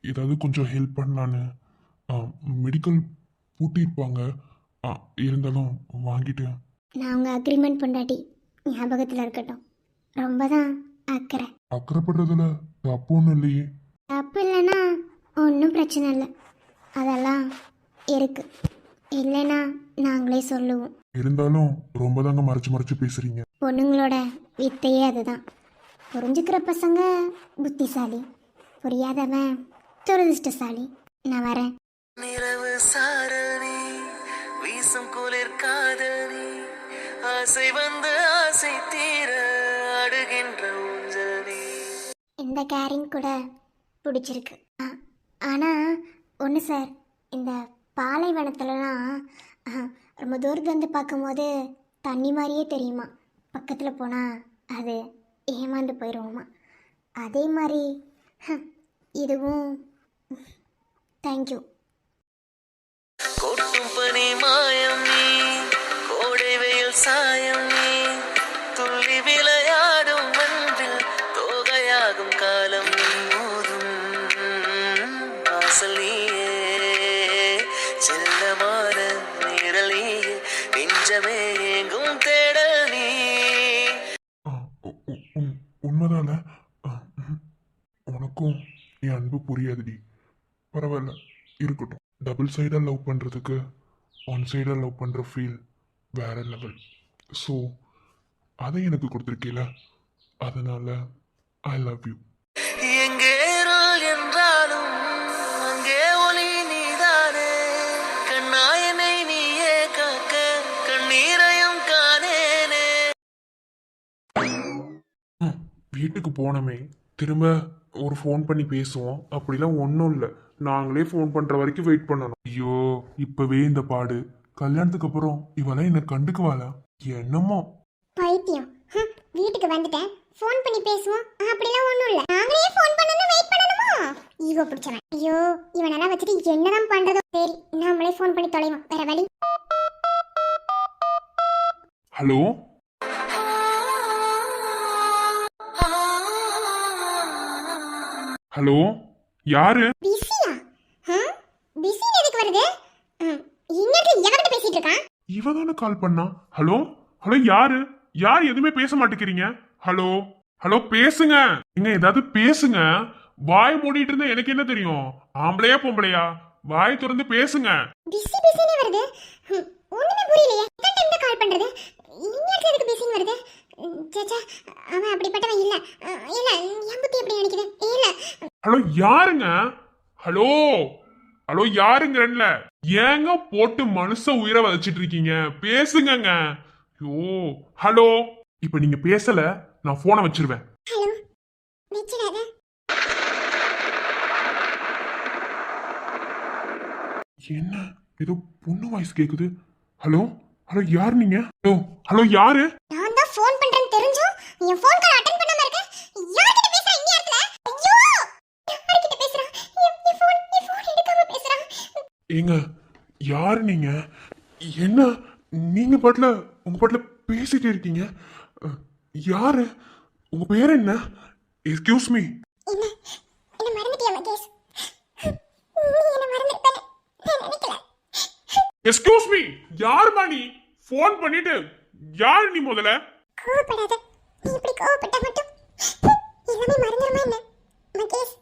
ஏதாவது கொஞ்சம் ஹெல்ப் பண்ணலான்னு. மெடிக்கல் பூட்டியிருப்பாங்க. இருந்தாலும் வாங்கிட்டேன். நான் உங்கள் அக்ரிமெண்ட் பொண்டாட்டி, ஞாபகத்தில் இருக்கட்டும். ரொம்ப தான் அக்கறை. அக்கறைப்படுறதுல தப்பு ஒன்றும் இல்லையே. தப்பு இல்லைன்னா ஒன்றும் பிரச்சனை இல்லை. அதெல்லாம் இருக்கு. இல்லைன்னா நாங்களே சொல்லுவோம். இருந்தாலும் ரொம்ப தாங்க மறைச்சு மறைச்சு பேசுறீங்க. பொண்ணுங்களோட வித்தையே அதுதான். புரிஞ்சுக்கிற பசங்க புத்திசாலி, புரியாதவன் துரதிருஷ்டசாலி. நான் வரேன். நிலவு சாரணி வீசும் குளிர் காதலி ஆசை வந்து ஆசை தீர அடுகின்ற ஊஞ்சலி. இந்த கேரிங் கூட பிடிச்சிருக்கு. ஆனால் ஒன்று சார், இந்த பாலைவனத்துலலாம் ரொம்ப தூரத்துலேருந்து பார்க்கும்போது தண்ணி மாதிரியே தெரியுமா. பக்கத்தில் போனால் அது ஏமாந்து போயிடுவோமா. அதே மாதிரி இதுவும். தேங்க்யூ. கொட்டும் பனி மாயம் நீ, கோடை வெயில் சாயம் நீ, துள்ளி விளையாடும் மன்றில் தோகையாகும் காலம் நீ மோதும் வாசல் நீயே, செல்லமான நிழல் நீயே, நெஞ்சமே எங்கும் தேடல் நீ. உண்மைதான? உனக்கும் என் அன்பு புரியாதுடி. பரவாயில்ல, இருக்கட்டும். டபுள் சைடாக லவ் பண்ணுறதுக்கு ஒன் சைடாக லவ் பண்ணுற ஃபீல் வேற லெவல். ஸோ அதை எனக்கு கொடுத்துருக்கீல, அதனால ஐ லவ் யூ. எங்கே இருள் என்றாலும் அங்கே ஒளி நீதானே, கண்ணாயனை நீயே காக்க கண்ணீரையும் காணேனே. வீட்டுக்கு போனமே திரும்ப ஒரு ஃபோன் பண்ணி பேசுவோம். அப்படிலாம் ஒன்றும் இல்லை, நாங்களே ஃபோன் பண்ணுற வரைக்கும் வெயிட் பண்ணணும். ஐயோ, இப்போவே இந்த பாடு. கல்யாணத்துக்கு அப்புறம் இவெல்லாம் என்ன கண்டுக்குவாளா என்னமோ. பைத்தியம். வீட்டுக்கு வந்துட்டேன், ஃபோன் பண்ணி பேசுவோம். அப்படிலாம் ஒன்றும் இல்லை, நாங்களே ஃபோன் பண்ணணும், வெயிட் பண்ணணுமா? ஈகோ பிடிச்சவன். ஐயோ, இவனெல்லாம் வச்சுட்டு என்னதான் பண்றதோ. சரி, நாமளே ஃபோன் பண்ணி தொலைவோம், வேற வழி. ஹலோ, ஹலோ, யாரு? பிஸியா? பிஸி எதுக்கு வருது? இன்னைக்கு எவர்கிட்ட பேசிட்டு இருக்கான்? இவ தானே கால் பண்ணா. ஹலோ ஹலோ, யாரு? யார் எதுவுமே பேச மாட்டேங்கிறீங்க? ஹலோ. ஹலோ பேசுங்க. நீங்க ஏதாவது பேசுங்க. வாய் மூடிட்டு இருந்தா எனக்கு என்ன தெரியும்? ஆம்பளையா பொம்பளையா? வாய் திறந்து பேசுங்க. பிஸி பிஸினே வருது. ஒண்ணுமே புரியலையே. எத்தனை டைம் தான் கால் பண்றது? இன்னைக்கு எதுக்கு பிஸின்னு வருது? சேச்சா, அவன் அப்படிப்பட்டவன் இல்ல. இல்ல, என் புத்தி எப்படி நினைக்குது? இல்ல. ஹலோ யாருங்க? ஹலோ ஹலோ யாருங்கல்ல? ஏங்க போட்டு மனுஷ உயிரை வதச்சிட்டு இருக்கீங்க? பேசுங்கங்க. ஐயோ ஹலோ. இப்ப நீங்க பேசல, நான் போனை வச்சிருவேன். ஹலோ, வெச்சிடாத. என்ன ஏதோ பொண்ணு வாய்ஸ் கேக்குது? ஹலோ ஹலோ யார் நீங்க? ஹலோ ஹலோ யாரு? நான் தான் ஃபோன் பண்றேன்னு தெரிஞ்சும் என் ஃபோன் கால் அட்டெண்ட் பண்ணாம இருக்க. யார்கிட்ட பேசுற இந்த இடத்துல? ஐயோ! யார்கிட்ட பேசுற? என் ஃபோன் எடுக்காம பேசுறான். ஏங்க யாரு நீங்க? என்ன நீங்க பாட்டுல உங்க பாட்டுல பேசிட்டு இருக்கீங்க? யாரு? உங்க பேர் என்ன? Excuse me. என்ன என்ன மறந்துட்டியா மகேஷ்? நீ என்ன மறந்துட்டேன்னு நான் நினைக்கல. Excuse me. யாருமா நீ? ஃபோன் பண்ணிட்டு யாரு நீ முதல்ல? கோவப்படாத. நீ இப்படி கோவப்பட்டா மட்டும் எல்லாமே மறந்துருமா என்ன மகேஷ்?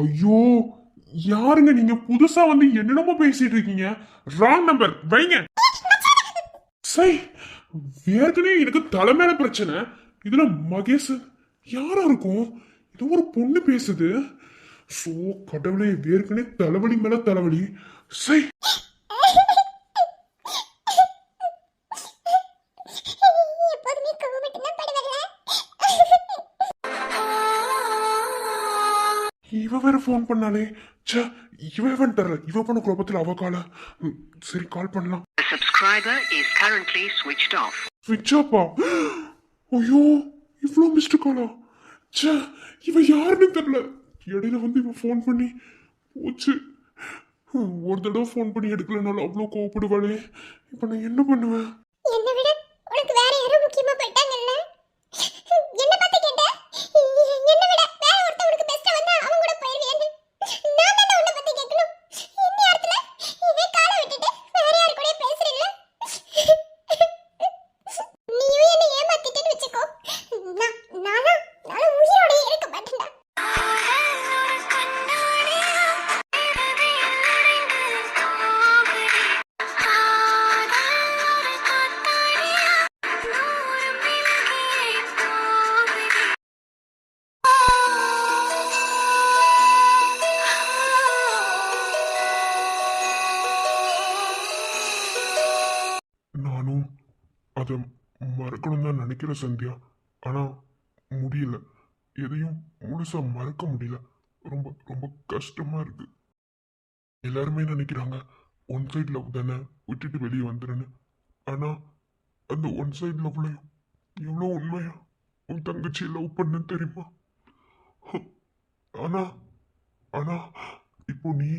ஐயோ யாருங்க நீங்க? புதுசா வந்து என்னென்னமோ பேசிட்டு இருக்கீங்க. ராங் நம்பர் வைங்க. சை, ஏற்கனவே எனக்கு தலைமையில பிரச்சனை. இதுல மகேஷ் யாரா இருக்கும்? இது ஒரு பொண்ணு பேசுது. சோ கடவுளே, ஏற்கனவே தலைவலி மேல தலைவலி. சை, எப்போதுமே கோவப்பட்டு தான் படுவல. இவ வேற போன் பண்ணாலே. ச்சே, இவ வந்துட்டார. இவ பண்ண குழப்பத்துல அவ கால. சரி கால் பண்ணலாம். The subscriber is currently switched off. ஸ்விட்ச் ஆப்பா? ஐயோ இவ்வளோ மிஸ்டு காலா? ச்சே, இவ யாருன்னு தெரியல. இடையில வந்து இவ ஃபோன் பண்ணி போச்சு. ஒரு தடவை ஃபோன் பண்ணி எடுக்கலனாலும் அவ்வளோ கோவப்படுவாளே. இப்போ நான் என்ன பண்ணுவேன்? என்னை விட உனக்கு வேற யாரோ முக்கியமா போயிட்டாங்கல்ல? என்ன பத்தி கேட்ட? என்னை விட வேற ஒருத்தன் உனக்கு பெஸ்டா வந்தா அவன் கூட போயிருவியான்னு நான் தானே உன்னை பத்தி கேட்கணும். இந்த நேரத்துல இவன் காலை விட்டுட்டு வேற யாரு கூட பேசுறீல்ல? நீயும் என்ன ஏமாத்திட்டேன்னு வச்சுக்கோ. நானும் உயிரோட இருக்க மாட்டேன்டா. நானும் அதை மறக்கணும் தான் நினைக்கிறேன் சந்தியா. ஆனா முடியல. எதையும் முழுசா மறக்க முடியல. ரொம்ப ரொம்ப கஷ்டமா இருக்கு. எல்லாருமே நினைக்கிறாங்க ஒன் சைட் லவ் தானே, விட்டுட்டு வெளியே வந்துடுன்னு. ஆனா அந்த ஒன் சைட் லவ்லையும் எவ்வளோ உண்மையா உன் தங்கச்சி லவ் பண்ண தெரியுமா? ஆனா ஆனா இப்போ நீ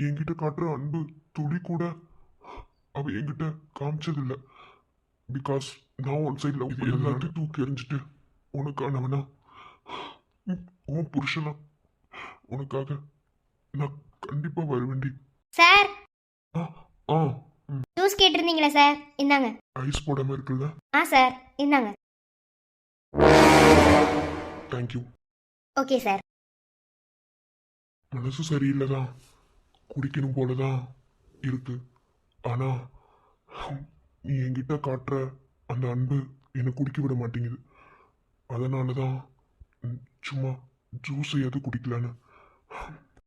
என்கிட்ட காட்டுற அன்பு துளி கூட அவ என்கிட்ட காமிச்சதில்ல. பிகாஸ் நான் ஒன் சைட் லவ் பண்ண எல்லாத்தையும் தூக்கி எறிஞ்சிட்டு உனக்கானவனா, உன் புருஷனா, உனக்காக நான் கண்டிப்பா வருவேண்டி. சார், ஆ ஆ ஜூஸ் கேட்டிருந்தீங்களா சார்? இந்தாங்க. ஐஸ் போடாம இருக்குல்ல? ஆ சார், இந்தாங்க. தேங்க்யூ. Okay sir. மனசு சரியில்லைதான், குடிக்கணும் போலதான் இருக்கு. ஆனா நீ என்கிட்ட காட்டுற அந்த அன்பு என்னை குடிக்க விட மாட்டேங்குது. அதனாலதான் சும்மா ஜூஸ் எது குடிக்கலான்னு.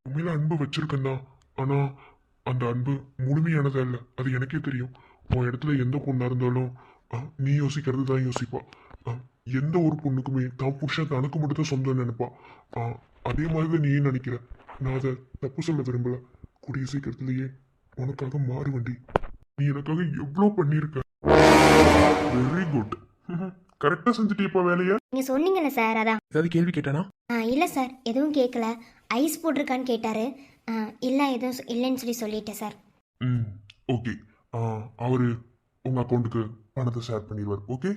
உண்மையில அன்பு வச்சிருக்கேன் தான். ஆனா அந்த அன்பு முழுமையானதா இல்லை, அது எனக்கே தெரியும். உன் இடத்துல எந்த பொண்ணா இருந்தாலும் நீ யோசிக்கிறது தான் யோசிப்பா. எந்த ஒரு பொண்ணுக்குமே தான் புருஷன் தனக்கு மட்டும் தான் சொந்தம் நினைப்பா. அதே மாதிரிதான் நீ நினைக்கிற. நான் அதை தப்பு சொல்ல விரும்பல. கூடிய சீக்கிரத்திலேயே உனக்காக மாறுவண்டி. நீ எனக்காக எவ்வளோ பண்ணியிருக்க. Very good. கரெக்டா செஞ்சுட்டியப்பா வேலைய. நீங்க சொன்னீங்கல்ல சார், அதான். ஏதாவது கேள்வி கேட்டானா? இல்ல சார், எதுவும் கேட்கல. ஐஸ் போட்டிருக்கான்னு கேட்டாரு. இல்ல, எதுவும் இல்லைன்னு சொல்லிட்டேன் சார். ஓகே. அவரு உங்க அக்கௌண்ட்டுக்கு பணத்தை ஷேர் பண்ணிடுவார். ஓகே?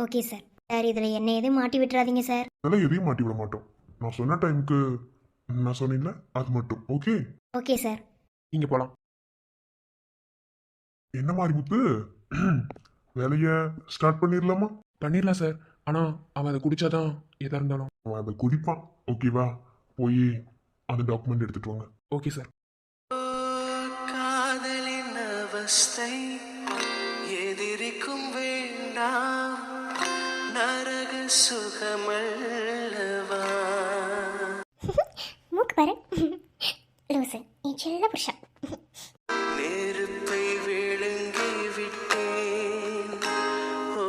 Okay sir. சார், இதுல என்ன எதுவும் மாட்டி விட்டுறாதீங்க சார். அதெல்லாம் எதையும் மாட்டி விட மாட்டோம். நான் சொன்ன டைமுக்கு நான் சொன்னீங்களா அது மட்டும். ஓகே? Okay sir. நீங்க போலாம். என்ன மாதிரி முத்து, வேலைய ஸ்டார்ட் பண்ணிடலாமா? பண்ணிடலாம் சார். ஆனா அவன் அதை குடிச்சாதான் எதா இருந்தாலும் அவன் அதை குடிப்பான். ஓகேவா? போய் அந்த டாக்குமெண்ட் எடுத்துட்டு வாங்க. Okay sir. காதலின் அவஸ்தை எதிரிக்கும் வேண்டாம் நரக சுகமல்லவா. மூக்கு பாரு லூசு என் செல்ல புருஷா. நெருப்பை விழுங்கி விட்டேன் ஓ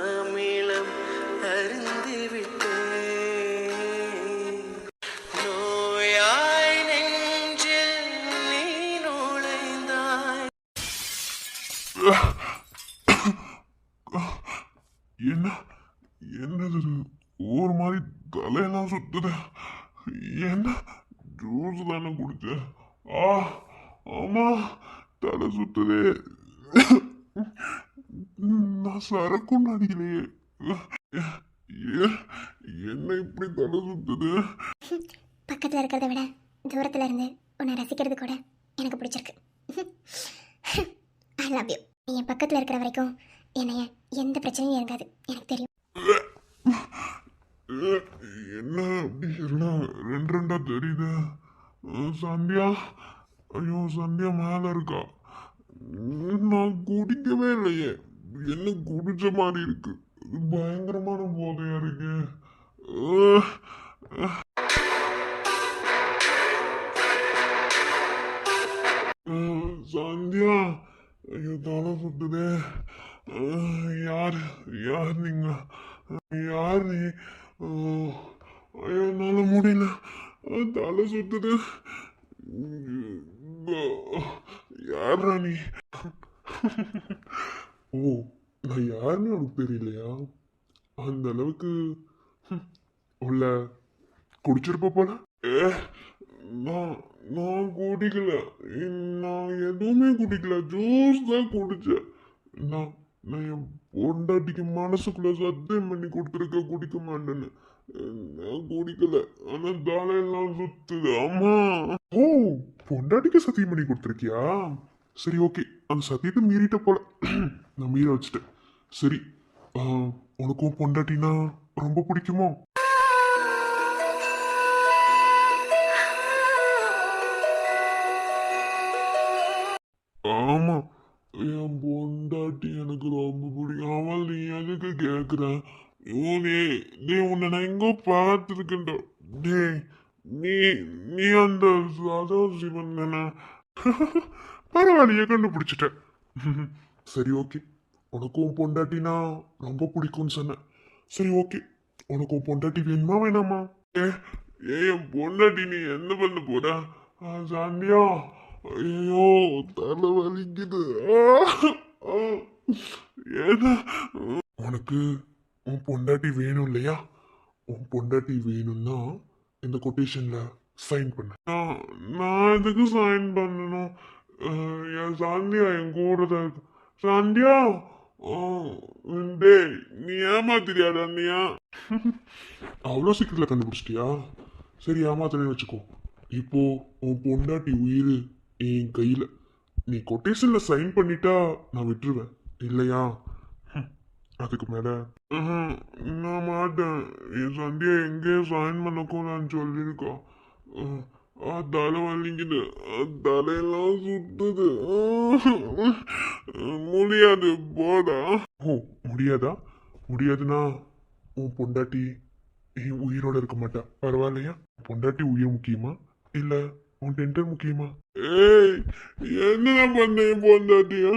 அமிலம் அருந்தி விட்டேன் நோயாய் நெஞ்சில் நீ நுழைந்தாய். என்னது ஒரு மாதிரி தலையெல்லாம் சுத்துது. என்ன ஜூஸ் தானே குடிச்ச? ஆமா, தலை சுத்துதே. நான் சரக்கும் அடிக்கலையே. என்ன இப்படி தலை சுத்துது? பக்கத்தில் இருக்கிறத விட தூரத்தில் இருந்து உன்னை ரசிக்கிறது கூட எனக்கு பிடிச்சிருக்கு. I love you. நீ என் பக்கத்தில் இருக்கிற வரைக்கும் என்னைய எந்த பிரச்சனையும் இருக்காது, எனக்கு தெரியும். என்ன அப்படி எல்லாம் ரெண்டு ரெண்டா தெரியுது? சந்தியா, ஐயோ சந்தியா மேல இருக்கா. நான் குடிக்கவே இல்லையே. என்ன குடிச்ச மாதிரி இருக்கு. பயங்கரமான போதையா இருக்கு. சந்தியா, ஐயோ தலை சுட்டுதே. யார் யார் நீங்க? யார் நீ? ஐயோ என்னால முடியல, தலை சுத்துது. யாரா நீ? ஓ, நான் யாருன்னு உனக்கு தெரியலையா? அந்த அளவுக்கு உள்ள குடிச்சிருப்ப போல. நான் நான் குடிக்கல. நான் எதுவுமே குடிக்கல. ஜூஸ் தான் குடிச்சேன். நான் நான் என் பொண்டாட்டிக்கு மனசுக்குள்ள சத்தியம் பண்ணி கொடுத்துருக்க குடிக்க மாட்டேன்னு. நான் குடிக்கல. ஆனா தலையெல்லாம் சுத்துது. ஆமா. ஓ, பொண்டாட்டிக்கு சத்தியம் பண்ணி கொடுத்துருக்கியா? சரி ஓகே, அந்த சத்தியத்தை மீறிட்ட போல. நான் மீற வச்சுட்டேன். சரி, உனக்கும் பொண்டாட்டினா ரொம்ப பிடிக்குமோ? ஆமா, என் பொண்டாட்டி எனக்கு ரொம்ப பிடிக்கும். அவள் நீ எதுக்கு கேட்குற? நீ உன்னை நான் எங்கோ பார்த்துருக்கேன்டா. டே, நீ நீ அந்த சதாசிவன் தானே? பரவாயில்லையே, கண்டுபிடிச்சிட்ட. சரி ஓகே, உனக்கும் பொண்டாட்டினா ரொம்ப பிடிக்கும்னு சொன்னேன். சரி ஓகே, உனக்கும் பொண்டாட்டி வேணுமா வேணாமா? என் பொண்டாட்டி நீ என்ன பண்ண போற? சாந்தியா, ஐயோ தலை வலிக்குது. ஏன்னா உனக்கு உன் பொண்டாட்டி வேணும் இல்லையா? உன் பொண்டாட்டி வேணும்னா இந்த கொட்டேஷன்ல சைன் பண்ண. நான் எதுக்கு சைன் பண்ணணும்? என் சாந்தியா என் கூட தான் இருக்கு. சாந்தியா, டேய் நீ ஏமாத்திரியாடா? நீயா அவ்வளோ சீக்கிரத்தில் கண்டுபிடிச்சிட்டியா? சரி, ஏமாத்தனே வச்சுக்கோ. இப்போ உன் பொண்டாட்டி உயிர் என் கையில். நீ கொட்டேஷன்ல சைன் பண்ணிட்டா நான் விட்டுருவேன், இல்லையா? அதுக்கு மேல நான் மாட்டேன். என் சந்தியா எங்கேயே சைன் பண்ணக்கூடாதுன்னு சொல்லியிருக்கா. தலை வலிக்குது, தலையெல்லாம் சுத்துது. முடியாது, போடா. ஓ, முடியாதா? முடியாதுன்னா உன் பொண்டாட்டி என் உயிரோட இருக்க மாட்டா, பரவாயில்லையா? பொண்டாட்டி உயிர் முக்கியமா இல்ல உன் டென்டர் முக்கியமா? ஏய், என்ன பண்ண என் பொண்டாட்டியா?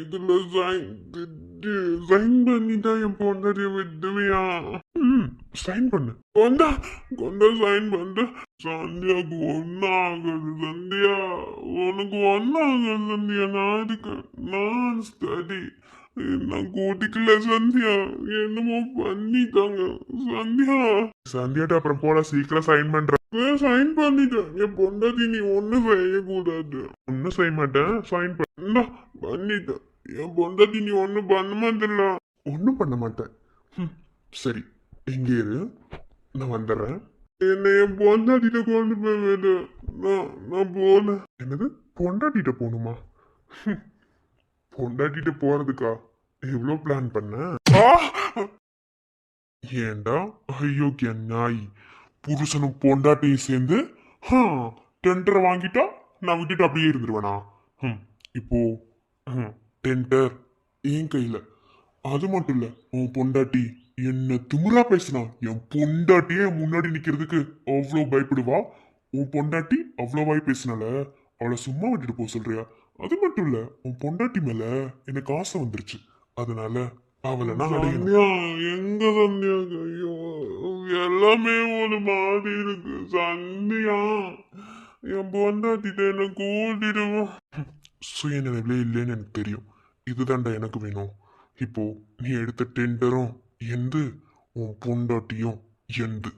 இதுல சைன் பண்ணிட்டா என் பொண்டாட்டிய விட்டுவியா? சைன் பண்ணு. கொண்டா கொண்டா சைன் பண்ண. சந்தியாவுக்கு ஒன்னாகுது. சந்தியா, உனக்கு ஒன்னாகுது சந்தியா. நான் இருக்கேன், நான் ஸ்டடி. நான் கூட்டிக்கல சந்தியா, என்னமோ பண்ணிட்டாங்க சந்தியா. சந்தியாட்ட அப்புறம் போல சீக்கிரம் சைன் பண்ற. சைன் பண்ணிட்டேன். என் பொண்டாட்டி நீ ஒன்னும் செய்யக்கூடாது. ஒன்னும் செய்ய மாட்டேன், சைன் பண்ணிட்டேன். என் பொண்டாட்டி நீ ஒன்னும் பண்ண மாட்டேன். ஒன்னும் பண்ண மாட்டேன். சரி, எங்கே இரு, நான் வந்துடுறேன். என்ன என் பொண்டாட்டிட்ட கொண்டு போய் வேடு. நான் போல. என்னது, பொண்டாட்டிட்ட போகணுமா? பொண்டாட்டிட்ட போறதுக்கா? எவ்வளவு பிளான் பண்ண? ஆ! ஏண்டா அயோக்கிய நாய், புருஷனும் பொண்டாட்டியும் சேர்ந்து டெண்டரை வாங்கிட்டா நான் விட்டுட்டு அப்படியே இருந்துருவேனா? இப்போ டெண்டர் என் கையில. அது மட்டும் இல்ல, உன் பொண்டாட்டி என்ன திமிரா பேசினா என் பொண்டாட்டியே முன்னாடி நிக்கிறதுக்கு அவ்வளோ பயப்படுவா. உன் பொண்டாட்டி அவ்வளோ வாய் பேசினால அவளை சும்மா விட்டுட்டு போக சொல்றியா? அது மட்டும் இல்ல, உன் பொண்டாட்டி மேல எனக்கு ஆசை வந்துருச்சு. அதனால அவளை நான் அடையணும். எங்க சந்தியா? ஐயோ, எல்லாமே ஒரு மாதிரி இருக்கு சந்தியா. என் பொண்டாட்டிட்ட என்ன கூட்டிடுவோம். சுயநினைவிலே இல்லைன்னு எனக்கு தெரியும். இதுதான்டா எனக்கு வேணும். இப்போ நீ எடுத்த டெண்டரும் எந்து, உன் பொண்டாட்டியும் எந்து.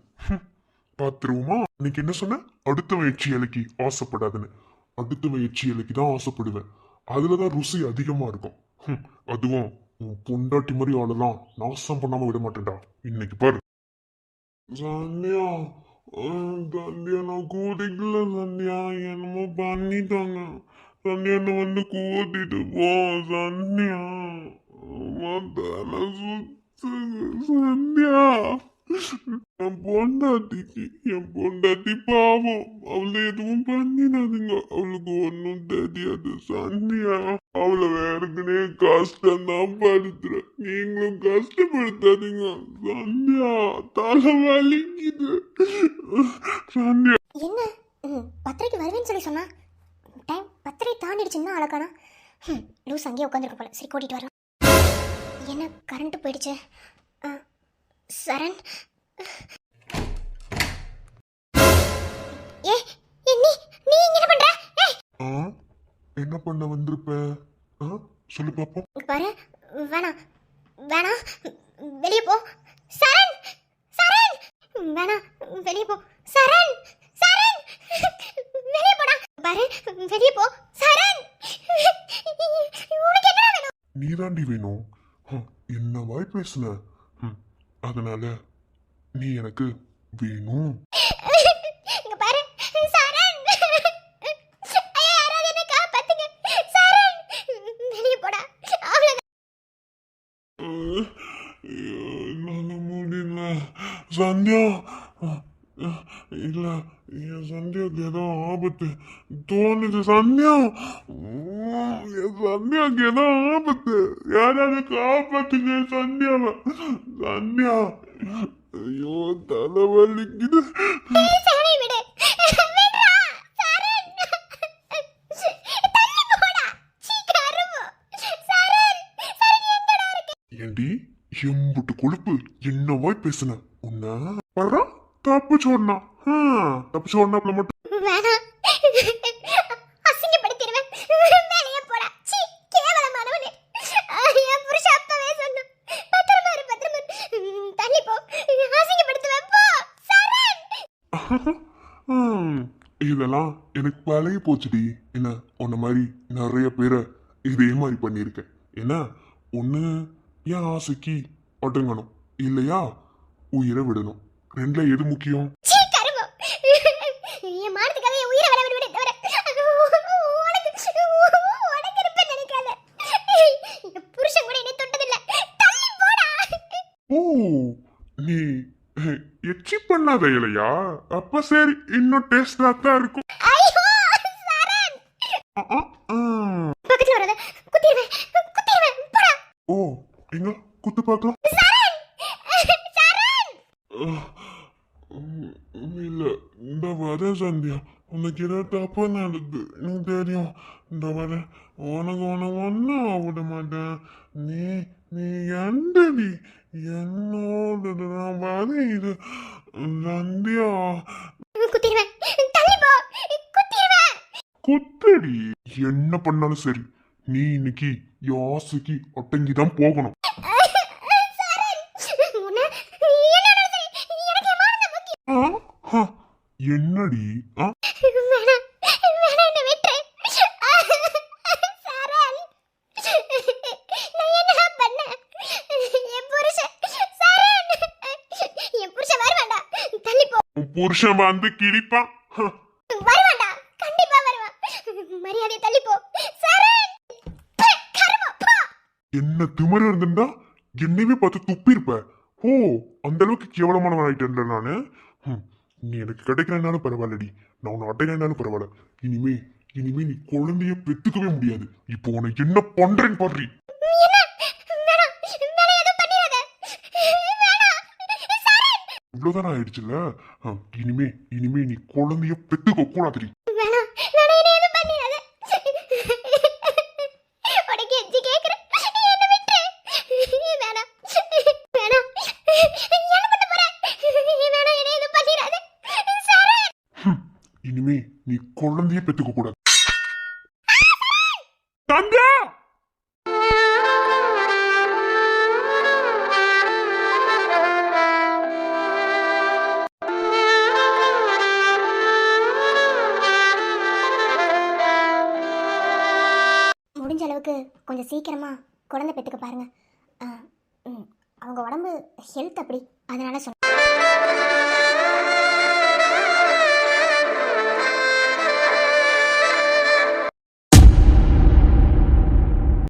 பாத்துருவோமா? இன்னைக்கு என்ன சொன்ன? அடுத்த எச்சி இலைக்கு ஆசைப்படாதுன்னு. அடுத்த எச்சி இலைக்கு தான் ஆசைப்படுவேன். அதுலதான் ருசி அதிகமா இருக்கும். அதுவும் உன் பொண்டாட்டி மாதிரி ஆளெல்லாம் நாசம் பண்ணாம விட மாட்டேன்டா. இன்னைக்கு பாரு சந்தியா. சந்தியா நான் கூட்டிக்கல சந்தியா, என்னமோ பண்ணிட்டாங்க சந்தியா. என்ன வந்து கூட்டிட்டு போ சந்தியா. சந்தியா, என் பொண்டாட்டி பாவம், அவளை எதுவும் பண்ணிடாதீங்க. அவளுக்கு ஒன்னும் தெரியாது சந்தியா. அவளை வேறுக்குனே கஷ்டம் தான் படுத்துறேன். நீங்களும் கஷ்டப்படுத்தாதீங்க சந்தியா. தலை வலிக்குது சந்தியா. என்ன பத்திரிக்கை வருவேன்னு சொல்லி சொன்னா, டைம் பத்திரிக்கை தாண்டிடுச்சுன்னா அழகானா லூஸ் அங்கேயே உட்காந்துருக்க போல. சரி கூட்டிட்டு வரோம். என்ன கரண்ட் போயிடுச்சு. சரண், ஏ நீ நீ என்ன பண்ற? என்ன பண்ண வந்திருப்ப? சொல்லு பாப்போம். பாரு, வேணாம் வேணாம், வெளியே போ சரண். சரண், வேணாம், வெளியே போ சரண். சரண், வெளியே போடா. பாரு, வெளியே போ சரண். உனக்கு என்ன வேணும்? நீதாண்டி வேணும். என்ன வாய் பேசுன? அதனால நீ எனக்கு வேணும். இங்க பாரு சரண். ஐயா, யாராவது என்ன காப்பாத்துங்க சரண். வெளியே போடா. அவ்வளவுதான். என்னால முடியல சந்தியா. இல்ல, என் சந்தியாக்கு ஏதோ ஆபத்து தோணுது சந்தியா. என் சந்தியாக்கு ஏதோ ஆபத்து. யாராவது காப்பாத்துங்க சந்தியாவை. சந்தியா, ஐயோ தலை வலிக்குது. சரணை விடு. விடுடா சரண். தள்ளி போடா. சீக்கிரம் சரண். சரண் எங்கடா இருக்கு? ஏண்டி எம்புட்டு கொழுப்பு என்னவாய் பேசுன? உன்ன வர்றா தப்பு சொன்னா தப்பு சொன்னாப்ல மட்டும் வேணாம், அசிங்கப்படுத்திடுவேன். வெளியே போடா. சீ, கேவலமானவனே. என் புருஷன் அப்பவே சொன்னான், பத்திரமா இரு பத்திரமா இரு. தள்ளி போ, அசிங்கப்படுத்துவேன். போ சரண். இதெல்லாம் எனக்கு பழகி போச்சுடி. என்ன உன்ன மாதிரி நிறைய பேரை இதே மாதிரி பண்ணியிருக்கேன். என்ன ஒண்ணு என் ஆசைக்கு ஒட்டங்கணும், இல்லையா உயிரை விடணும். ரெண்டுல எது முக்கியம்? சீ, கருமம். என் மானத்துக்காக என் உயிரை விட விட தவிர உனக்கு இருப்பேன்னு நினைக்காத. என் புருஷன் கூட என்னை தொட்டதில்லை. தள்ளி போடா. ஓ, நீ எச்சி பண்ணாத இல்லையா? அப்ப சரி, இன்னும் டேஸ்டா தான் இருக்கும். ஐயோ சரண். பக்கத்துல வராத. குத்திடுவேன் குத்திடுவேன். போடா. ஓ, எங்க குத்து பார்க்கலாம். சரண். சரண். இல்ல, இந்த வர சந்தியா, உனக்கு ஏதாவது தப்பா நடக்குது எனக்கு தெரியும். இந்த வர உனக்கு ஒன்னும் விட மாட்டேன். நீ நீ எந்தடி என்னோட வர இது சந்தியா. குத்திடுவேன். தள்ளி போ. குத்திடுவேன். குத்தடி. என்ன பண்ணாலும் சரி, நீ இன்னைக்கு யாசைக்கு ஒட்டங்கிதான் போகணும். சரண், உன்னை என்னோட சரி, எனக்கு என் மானம் தான் முக்கியம். என்னடி? வேணாம் வேணாம், என்னை விட்டுரு. சரண், நான் என்ன பண்ணேன்? என் புருஷன் சரண், என் புருஷன் வருவான்டா. தள்ளி போ. உன் புருஷன் வந்து கிழிப்பான். வருவான்டா, கண்டிப்பா வருவான். மரியாதை தள்ளி போ. சரண். கருமம், போ. என்ன திமிரு இருந்திருந்தா என்னையுமே பார்த்து துப்பிருப்ப. ஓ, அந்த அளவுக்கு கேவலமானவன் ஆயிட்டேன்ல நானு. நீ எனக்கு கிடைக்கிறனாலும் பரவாயில்லடி, நான் உன்னை அடையினாலும் பரவாயில்ல. இனிமே இனிமே நீ குழந்தைய பெத்துக்கவே முடியாது. இப்போ உனக்கு என்ன பண்றேன்னு பாரு. இவ்வளவுதான் ஆயிடுச்சுல்ல. இனிமே இனிமே நீ குழந்தைய பெத்துக்க கூடாதுடி. வேணாம் வேணாம், என்னை எதுவும் பண்ணிடாத. உனக்கு எஞ்சி கேட்கிறேன், என்னை விட்டு. வேணாம் வேணாம், என்ன பண்ண போற? வேணாம், என்னை எதுவும் பண்ணிடாத. சரண், இனிமே நீ குழந்தைய பெத்துக்க கூடாது. தந்தா, முடிஞ்ச அளவுக்கு கொஞ்சம் சீக்கிரமா குழந்தை பெற்றுக்க பாருங்க. அவங்க உடம்பு ஹெல்த் அப்படி, அதனால சொல்றேன்.